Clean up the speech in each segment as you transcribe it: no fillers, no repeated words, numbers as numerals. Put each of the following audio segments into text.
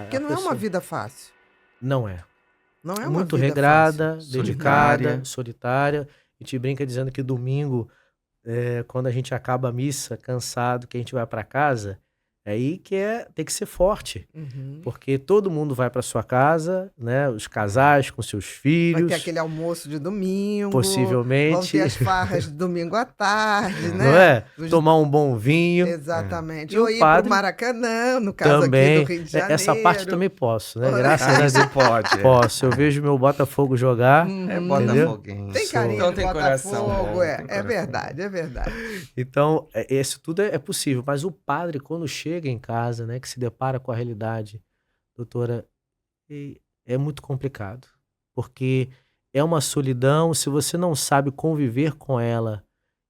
Porque não é uma vida fácil. Não é. Não é É uma muito vida regrada, fácil. dedicada, solitária. A gente brinca dizendo que domingo, quando a gente acaba a missa, cansado, que a gente vai para casa, é aí que tem que ser forte. Uhum. Porque todo mundo vai para sua casa, né? Os casais com seus filhos. Vai ter aquele almoço de domingo. Possivelmente. Vão ter as farras de domingo à tarde, né? Não é? Tomar um bom vinho. Exatamente. E Ou o ir padre pro Maracanã, no caso também, aqui do Rio de Janeiro. essa parte também posso, né? Graças a Deus. Pode. Posso. Eu vejo meu Botafogo jogar. É entendeu? botafoguense. Tem carinho Então de tem coração. Botafogo, Bom, é. tem É coração verdade, bom. é verdade. Então, isso tudo é possível. Mas o padre, quando chega em casa, né, que se depara com a realidade, doutora, é muito complicado. Porque é uma solidão, se você não sabe conviver com ela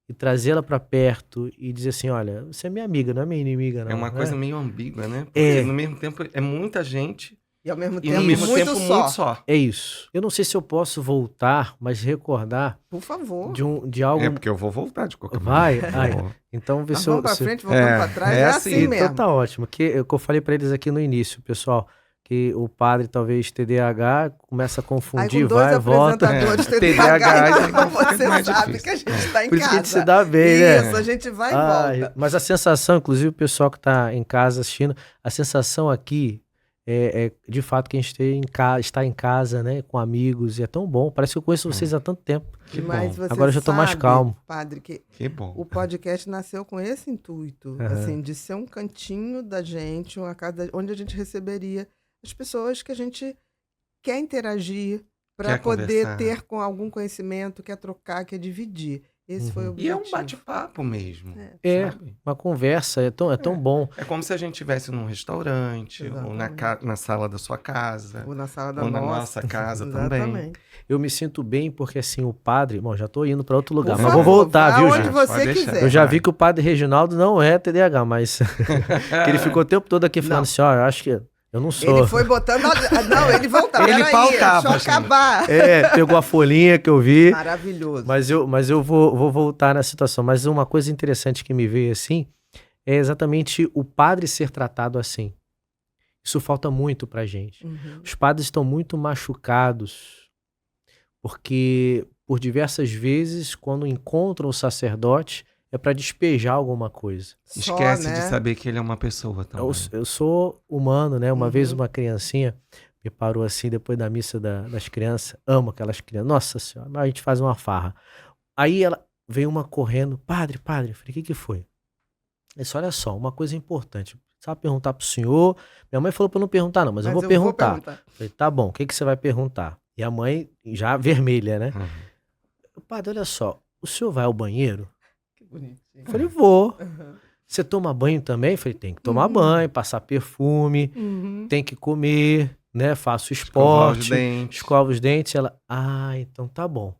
e trazê-la para perto e dizer assim, olha, você é minha amiga, não é minha inimiga, não. É uma né? coisa meio ambígua, né? Porque no mesmo tempo é muita gente E ao mesmo e tempo, no mesmo muito tempo só. muito só. É isso. Eu não sei se eu posso voltar, mas recordar Por favor. de algo... É porque eu vou voltar de qualquer Vai? maneira. Ai, Vou. então vê Nós se eu... vamos pra se- frente, voltamos pra trás, é assim mesmo. Então tá ótimo. Que eu falei pra eles aqui no início, pessoal, que o padre talvez TDAH começa a Aí confundir, com dois vai, volta. apresentadores TDAH, TDAH, então fica você mais sabe difícil. que a gente está em Por isso casa. que a gente se dá bem, né? Isso, a gente vai e volta. Mas a sensação, inclusive o pessoal que tá em casa assistindo, a sensação aqui é de fato que a gente está em casa, né, com amigos, e é tão bom. Parece que eu conheço vocês há tanto tempo. Que Mas bom. você Agora eu já tô mais sabe, calmo. padre, que Que bom. o podcast nasceu com esse intuito, assim, de ser um cantinho da gente, uma casa onde a gente receberia as pessoas que a gente quer interagir para Quer poder conversar. ter com algum conhecimento, quer trocar, quer dividir. Esse foi o E é objetivo. um bate-papo mesmo. É, sabe? uma conversa, é tão bom. É como se a gente estivesse num restaurante, ou na sala da sua casa, Ou na sala da ou na nossa. nossa casa também. Exatamente. Eu me sinto bem porque assim, o padre... Bom, já tô indo para outro lugar, Por mas favor, vou voltar, vá viu, onde gente? você Pode deixar. quiser. Eu já vai. vi que o padre Reginaldo não é TDAH, mas que ele ficou o tempo todo aqui falando Não. assim, ó, eu acho que eu não sou. Ele foi botando... Não, ele voltava. Ele Peraí, pautava, deixa eu gente. acabar. Pegou a folhinha que eu vi, Maravilhoso. mas eu vou voltar na situação. Mas uma coisa interessante que me veio assim, é exatamente o padre ser tratado assim. Isso falta muito pra gente. Uhum. Os padres estão muito machucados, porque por diversas vezes, quando encontram o sacerdote, é para despejar alguma coisa. Só, Esquece né? de saber que ele é uma pessoa também. Eu sou humano, né? Uma Uhum. vez uma criancinha me parou assim, depois da missa das crianças. Amo aquelas crianças. Nossa Senhora, mas a gente faz uma farra. Aí ela veio uma correndo. Padre. Eu falei, o que foi? Ele disse, olha só, uma coisa importante. Sabe perguntar pro senhor? Minha mãe falou pra eu não perguntar não, mas eu vou perguntar. Eu falei, tá bom, o que você vai perguntar? E a mãe já vermelha, né? Padre, olha só, o senhor vai ao banheiro? Que bonitinho. Eu falei, vou. Uhum. Você toma banho também? Eu falei, tem que tomar banho, passar perfume, Uhum. tem que comer, né? Faço Escovar os esporte, dentes. escova os dentes. Ela, então tá bom.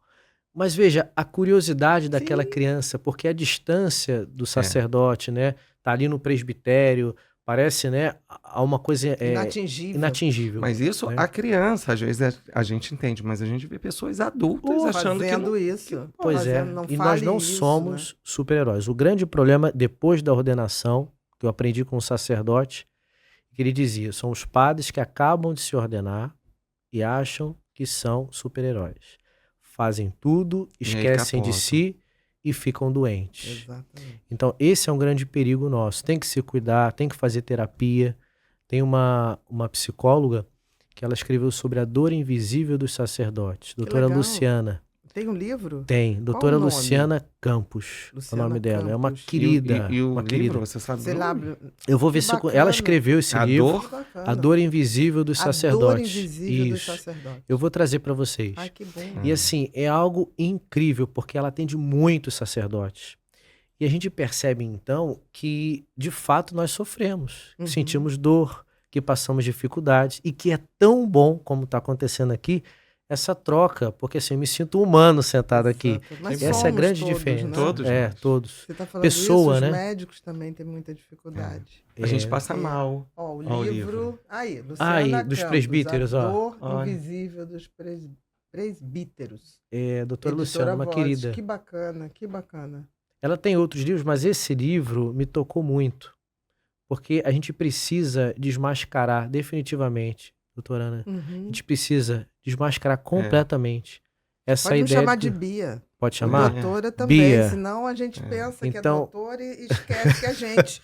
Mas veja, a curiosidade daquela Sim. criança, porque a distância do sacerdote, né? Tá ali no presbitério, parece, né? Há uma coisa inatingível. Mas isso, né? a criança, às vezes a gente entende, mas a gente vê pessoas adultas achando que fazendo não... isso. Pois é, Não e nós fale não isso, somos né? super-heróis. O grande problema, depois da ordenação, que eu aprendi com o sacerdote, que ele dizia, são os padres que acabam de se ordenar e acham que são super-heróis. Fazem tudo, aí esquecem de capotam. si e ficam doentes. Exatamente. Então, esse é um grande perigo nosso. Tem que se cuidar, tem que fazer terapia. Tem uma psicóloga que ela escreveu sobre a dor invisível dos sacerdotes. Doutora legal. Luciana. Tem um livro? Tem. Doutora o nome? Luciana Campos. Luciana É o nome dela. É uma Campos. querida. E o uma livro, querida. você sabe Sei do lá. nome? Eu vou ver Que se eu... bacana. Ela escreveu esse A livro. Dor? Que bacana. A Dor Invisível dos A Dor Sacerdotes. Invisível dos Isso. Sacerdotes. Eu vou trazer para vocês. Ai, que bom. E assim, é algo incrível, porque ela atende muitos sacerdotes. E a gente percebe, então, que, de fato, nós sofremos, que sentimos dor, que passamos dificuldades, e que é tão bom, como está acontecendo aqui, essa troca, porque assim, eu me sinto humano sentado aqui. Mas Essa é a somos grande todos, diferença. né? Todos É, nós. todos. Você está falando Pessoa, isso, né? os médicos também têm muita dificuldade. A gente É. passa mal. Ó, o Ó, o livro... livro. Aí, Luciana Aí, dos Campos, presbíteros, A ó. Dor Olha. Invisível dos presbíteros. Doutora Editora Luciana, uma Voz. querida. Que bacana, que bacana. Ela tem outros livros, mas esse livro me tocou muito. Porque a gente precisa desmascarar definitivamente, doutora Ana. A gente precisa desmascarar completamente essa Pode me ideia. chamar de Bia. Pode chamar? Doutora também, Bia. Senão a gente pensa que é Então... doutora e esquece que é gente.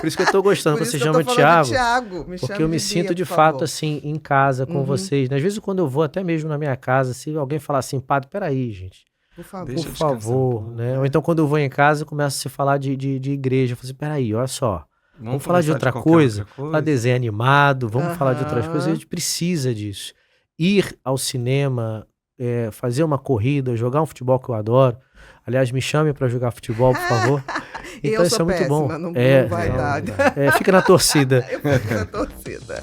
Por isso que eu tô gostando, Por você isso chama que eu tô Thiago. Thiago. Porque eu me sinto Bia, de por fato favor. assim, em casa com vocês. Às vezes quando eu vou até mesmo na minha casa, se alguém falar assim, padre, peraí, gente. Por favor. Deixa Por favor, né? Ou então quando eu vou em casa, eu começo a se falar de igreja. Eu falo assim, peraí, olha só. Vamos falar de outra coisa, falar de desenho animado, vamos falar de outras coisas. A gente precisa disso. Ir ao cinema, fazer uma corrida, jogar um futebol que eu adoro. Aliás, me chame para jogar futebol, por favor. Então eu isso sou é muito bom. péssima, não vai dar. Fica na torcida. Eu fico na torcida.